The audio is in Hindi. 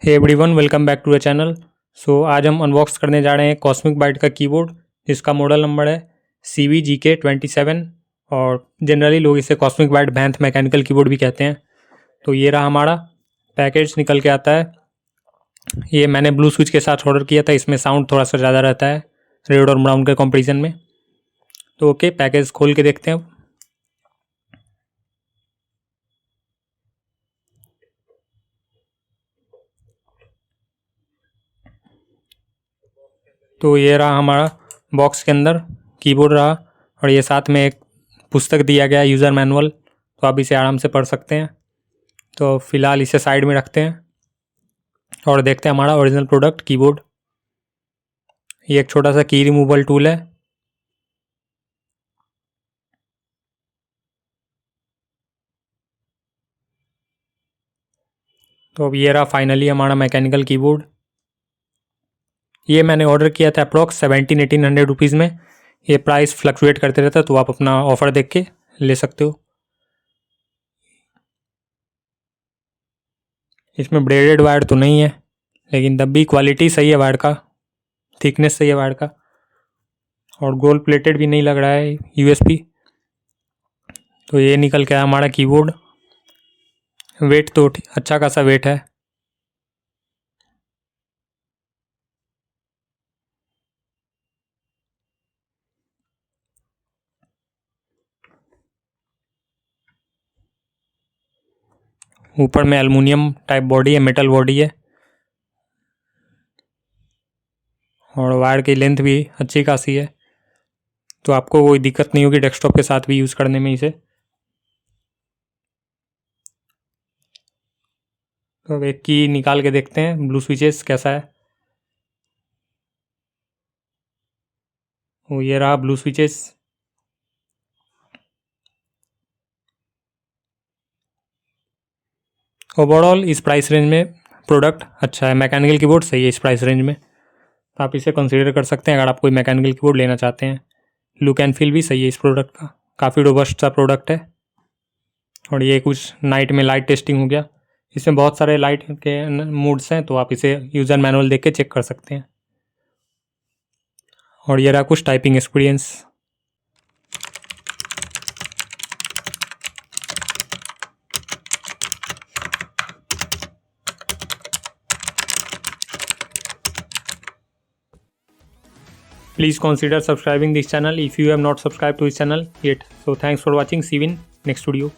Hey everyone, welcome back to the channel. आज हम अनबॉक्स करने जा रहे हैं कॉस्मिक बाइट का कीबोर्ड, जिसका मॉडल नंबर है CVGK27 और जनरली लोग इसे कॉस्मिक बाइट बैंथ मैकेनिकल कीबोर्ड भी कहते हैं। तो ये रहा हमारा पैकेज निकल के आता है। ये मैंने ब्लू स्विच के साथ ऑर्डर किया था, इसमें साउंड थोड़ा सा ज़्यादा रहता है रेड और ब्राउन के कंपेरिजन में। तो ओके, पैकेज खोल के देखते हैं। तो ये रहा हमारा बॉक्स के अंदर कीबोर्ड रहा, और ये साथ में एक पुस्तक दिया गया है, यूज़र मैनुअल। तो आप इसे आराम से पढ़ सकते हैं। तो फ़िलहाल इसे साइड में रखते हैं और देखते हैं हमारा ओरिजिनल प्रोडक्ट कीबोर्ड। ये एक छोटा सा की रिमूवल टूल है। तो अब ये रहा फाइनली हमारा मैकेनिकल कीबोर्ड। ये मैंने ऑर्डर किया था अप्रॉक्स 1700-1800 रुपीज़ में। ये प्राइस फ्लक्चुएट करते रहता है, तो आप अपना ऑफ़र देख के ले सकते हो। इसमें ब्रेडेड वायर तो नहीं है, लेकिन तब भी क्वालिटी सही है वायर का, थिकनेस सही है वायर का, और गोल्ड प्लेटेड भी नहीं लग रहा है USB। तो ये निकल के आया हमारा कीबोर्ड। वेट तो अच्छा खासा वेट है। ऊपर में एल्युमिनियम टाइप बॉडी है, मेटल बॉडी है, और वायर की लेंथ भी अच्छी खासी है। तो आपको कोई दिक्कत नहीं होगी डेस्कटॉप के साथ भी यूज़ करने में इसे। तो अब एक की निकाल के देखते हैं ब्लू स्विचेस कैसा है। वो ये रहा ब्लू स्विचेस। ओवरऑल इस प्राइस रेंज में प्रोडक्ट अच्छा है, मैकेनिकल कीबोर्ड सही है इस प्राइस रेंज में। तो आप इसे कंसीडर कर सकते हैं अगर आप कोई मैकेनिकल कीबोर्ड लेना चाहते हैं। लुक एंड फील भी सही है इस प्रोडक्ट का, काफ़ी रोबस्ट सा प्रोडक्ट है। और ये कुछ नाइट में लाइट टेस्टिंग हो गया। इसमें बहुत सारे लाइट के मोड्स हैं, तो आप इसे यूज़र मैनुअल देख के चेक कर सकते हैं। और ये रहा कुछ typing experience. Please consider subscribing this channel if you have not subscribed to this channel yet. So thanks for watching. See you in next video.